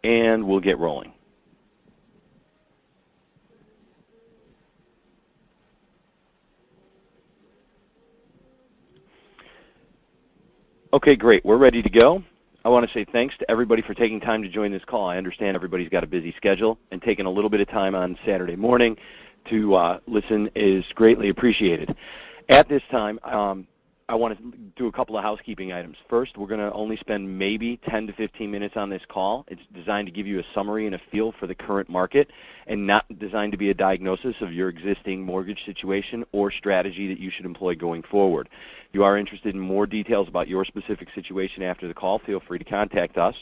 and we'll get rolling. Okay, great. We're ready to go. I want to say thanks to everybody for taking time to join this call. I understand everybody's got a busy schedule, and taking a little bit of time on Saturday morning to listen is greatly appreciated. At this time, I want to do a couple of housekeeping items. First, we're going to only spend maybe 10 to 15 minutes on this call. It's designed to give you a summary and a feel for the current market, and not designed to be a diagnosis of your existing mortgage situation or strategy that you should employ going forward. If you are interested in more details about your specific situation after the call, feel free to contact us.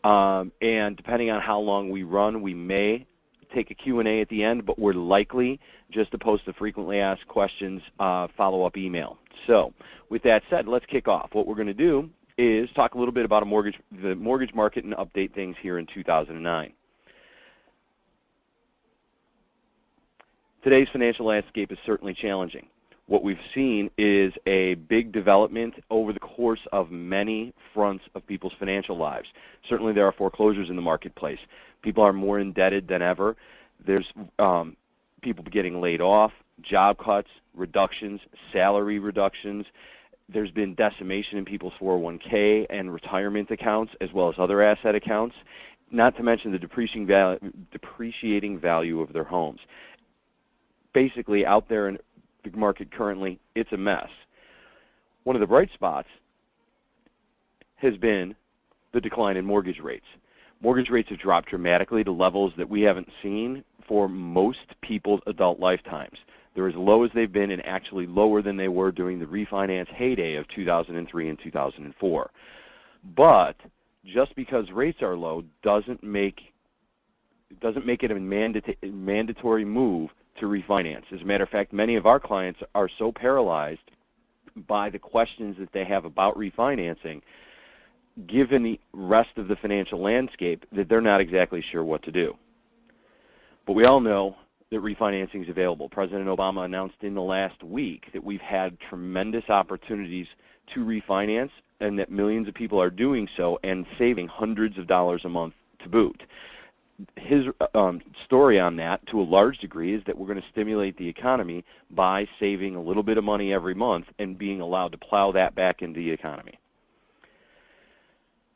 And depending on how long we run, we may take a Q&A at the end, but we're likely just to post a frequently asked questions follow-up email. So with that said, let's kick off. What we're going to do is talk a little bit about the mortgage market and update things here in 2009. Today's financial landscape is certainly challenging. What we've seen is a big development over the course of many fronts of people's financial lives. Certainly there are foreclosures in the marketplace. People are more indebted than ever. There's people getting laid off, job cuts, reductions, salary reductions. There's been decimation in people's 401k and retirement accounts, as well as other asset accounts, not to mention the depreciating value of their homes. Basically, out there in the market currently, it's a mess. One of the bright spots has been the decline in mortgage rates. Mortgage rates have dropped dramatically to levels that we haven't seen for most people's adult lifetimes. They're as low as they've been, and actually lower than they were during the refinance heyday of 2003 and 2004. But just because rates are low doesn't make it a mandatory move to refinance. As a matter of fact, many of our clients are so paralyzed by the questions that they have about refinancing, given the rest of the financial landscape, that they're not exactly sure what to do. But we all know that refinancing is available. President Obama announced in the last week that we've had tremendous opportunities to refinance, and that millions of people are doing so and saving hundreds of dollars a month to boot. His story on that, to a large degree, is that we're going to stimulate the economy by saving a little bit of money every month and being allowed to plow that back into the economy.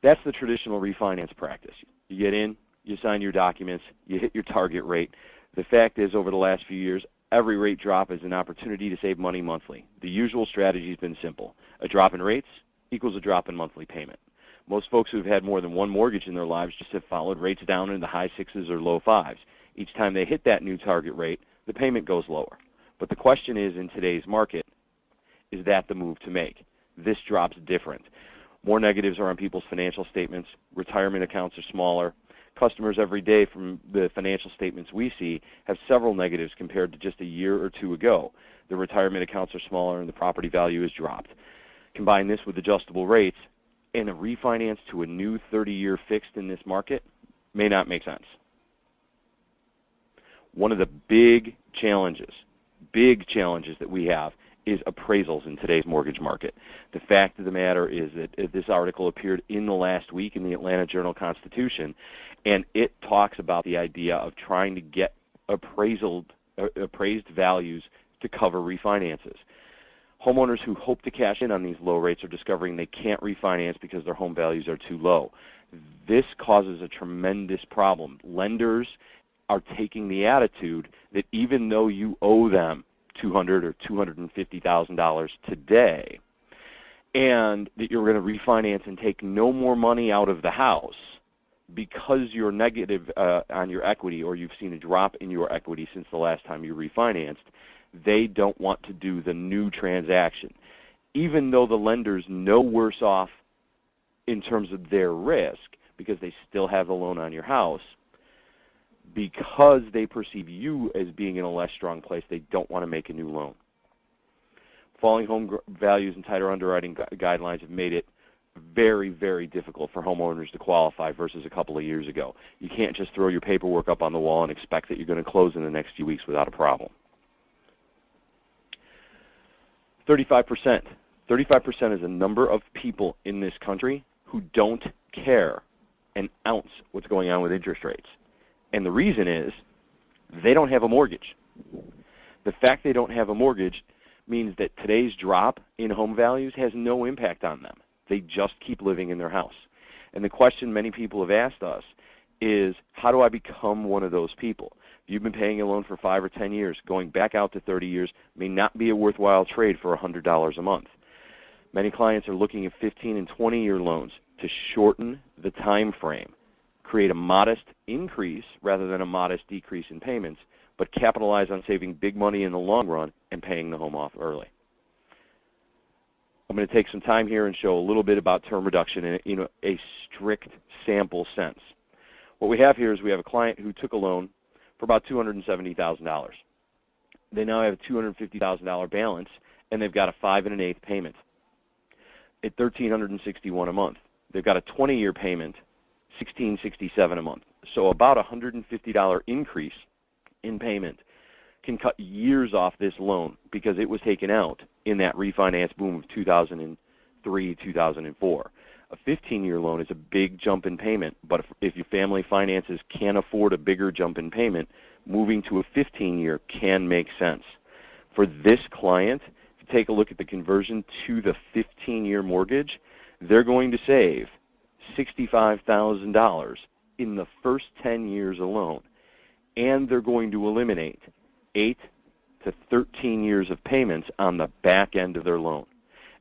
That's the traditional refinance practice. You get in, you sign your documents, you hit your target rate. The fact is, over the last few years, every rate drop is an opportunity to save money monthly. The usual strategy has been simple. A drop in rates equals a drop in monthly payment. Most folks who have had more than one mortgage in their lives just have followed rates down in the high 6s or low 5s. Each time they hit that new target rate, the payment goes lower. But the question is, in today's market, is that the move to make? This drop's different. More negatives are on people's financial statements. Retirement accounts are smaller. Customers every day from the financial statements we see have several negatives compared to just a year or two ago. The retirement accounts are smaller and the property value has dropped. Combine this with adjustable rates, and a refinance to a new 30-year fixed in this market may not make sense. One of the big challenges that we have is appraisals in today's mortgage market. The fact of the matter is that this article appeared in the last week in the Atlanta Journal-Constitution, and it talks about the idea of trying to get appraised values to cover refinances. Homeowners who hope to cash in on these low rates are discovering they can't refinance because their home values are too low. This causes a tremendous problem. Lenders are taking the attitude that even though you owe them $200,000 or $250,000 today, and that you're going to refinance and take no more money out of the house because you're negative on your equity, or you've seen a drop in your equity since the last time you refinanced, they don't want to do the new transaction. Even though the lender's no worse off in terms of their risk because they still have the loan on your house, because they perceive you as being in a less strong place, they don't want to make a new loan. Falling home values and tighter underwriting guidelines have made it very, very difficult for homeowners to qualify versus a couple of years ago. You can't just throw your paperwork up on the wall and expect that you're going to close in the next few weeks without a problem. 35%. 35% is a number of people in this country who don't care an ounce what's going on with interest rates. And the reason is they don't have a mortgage. The fact they don't have a mortgage means that today's drop in home values has no impact on them. They just keep living in their house. And the question many people have asked us is, how do I become one of those people? If you've been paying a loan for 5 or 10 years, going back out to 30 years may not be a worthwhile trade for $100 a month. Many clients are looking at 15 and 20-year loans to shorten the time frame, create a modest increase rather than a modest decrease in payments, but capitalize on saving big money in the long run and paying the home off early. I'm going to take some time here and show a little bit about term reduction in a strict sample sense. What we have here is we have a client who took a loan for about $270,000. They now have a $250,000 balance, and they've got a 5 1/8 payment at $1,361 a month. They've got a 20-year payment, $1,667 a month. So about a $150 increase in payment can cut years off this loan because it was taken out in that refinance boom of 2003, 2004. A 15-year loan is a big jump in payment, but if your family finances can't afford a bigger jump in payment, moving to a 15-year can make sense. For this client, if you take a look at the conversion to the 15-year mortgage, they're going to save $65,000 in the first 10 years alone, and they're going to eliminate 8 to 13 years of payments on the back end of their loan.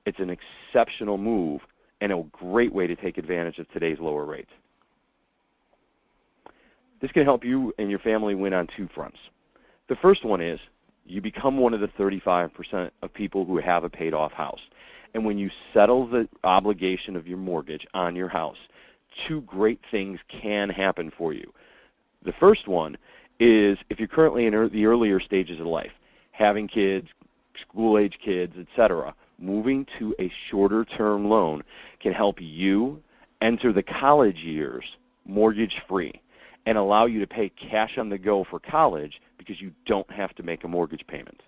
It's an exceptional move and a great way to take advantage of today's lower rates. This can help you and your family win on 2 fronts. The first one is you become one of the 35% of people who have a paid off house. And when you settle the obligation of your mortgage on your house, 2 great things can happen for you. The first one is if you're currently in the earlier stages of life, having kids, school-age kids, etc., moving to a shorter-term loan can help you enter the college years mortgage-free and allow you to pay cash on the go for college because you don't have to make a mortgage payment.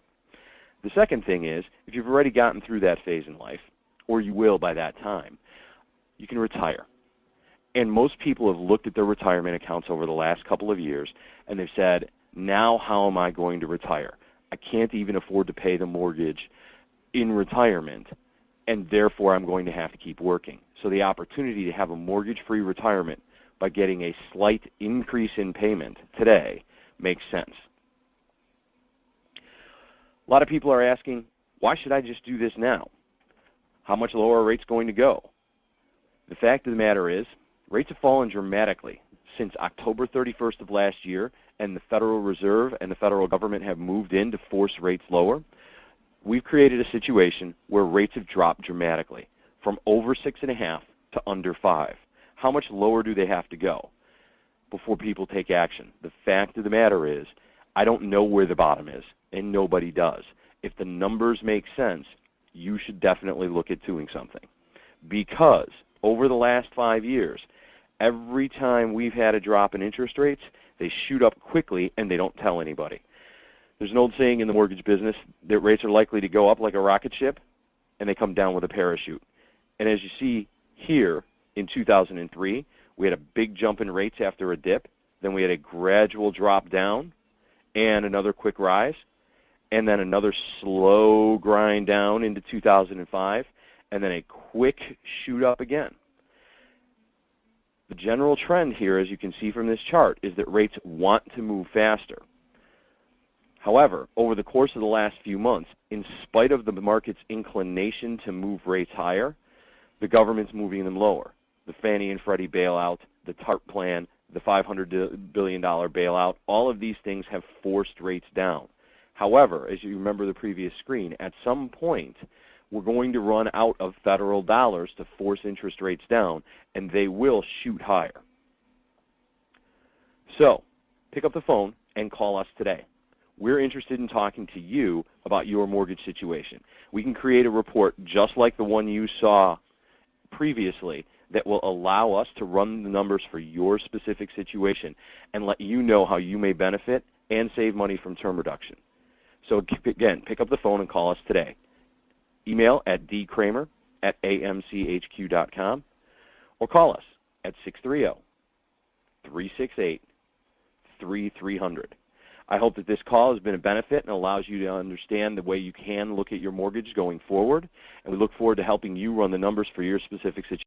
The second thing is, if you've already gotten through that phase in life, or you will by that time, you can retire. And most people have looked at their retirement accounts over the last couple of years, and they've said, now how am I going to retire? I can't even afford to pay the mortgage in retirement, and therefore I'm going to have to keep working. So the opportunity to have a mortgage-free retirement by getting a slight increase in payment today makes sense. A lot of people are asking, why should I just do this now? How much lower are rates going to go? The fact of the matter is, rates have fallen dramatically since October 31st of last year, and the Federal Reserve and the federal government have moved in to force rates lower. We've created a situation where rates have dropped dramatically from over 6.5 to under 5. How much lower do they have to go before people take action? The fact of the matter is, I don't know where the bottom is, and nobody does. If the numbers make sense, you should definitely look at doing something. Because over the last 5 years, every time we've had a drop in interest rates, they shoot up quickly and they don't tell anybody. There's an old saying in the mortgage business that rates are likely to go up like a rocket ship, and they come down with a parachute. And as you see here in 2003, we had a big jump in rates after a dip. Then we had a gradual drop down and another quick rise, and then another slow grind down into 2005, and then a quick shoot up again. The general trend here, as you can see from this chart, is that rates want to move faster. However, over the course of the last few months, in spite of the market's inclination to move rates higher, the government's moving them lower. The Fannie and Freddie bailout, the TARP plan, the $500 billion bailout, all of these things have forced rates down. However, as you remember the previous screen, at some point, we're going to run out of federal dollars to force interest rates down, and they will shoot higher. So, pick up the phone and call us today. We're interested in talking to you about your mortgage situation. We can create a report just like the one you saw previously that will allow us to run the numbers for your specific situation and let you know how you may benefit and save money from term reduction. So again, pick up the phone and call us today. Email at dkramer@amchq.com or call us at 368-3300. I hope that this call has been a benefit and allows you to understand the way you can look at your mortgage going forward, and we look forward to helping you run the numbers for your specific situation.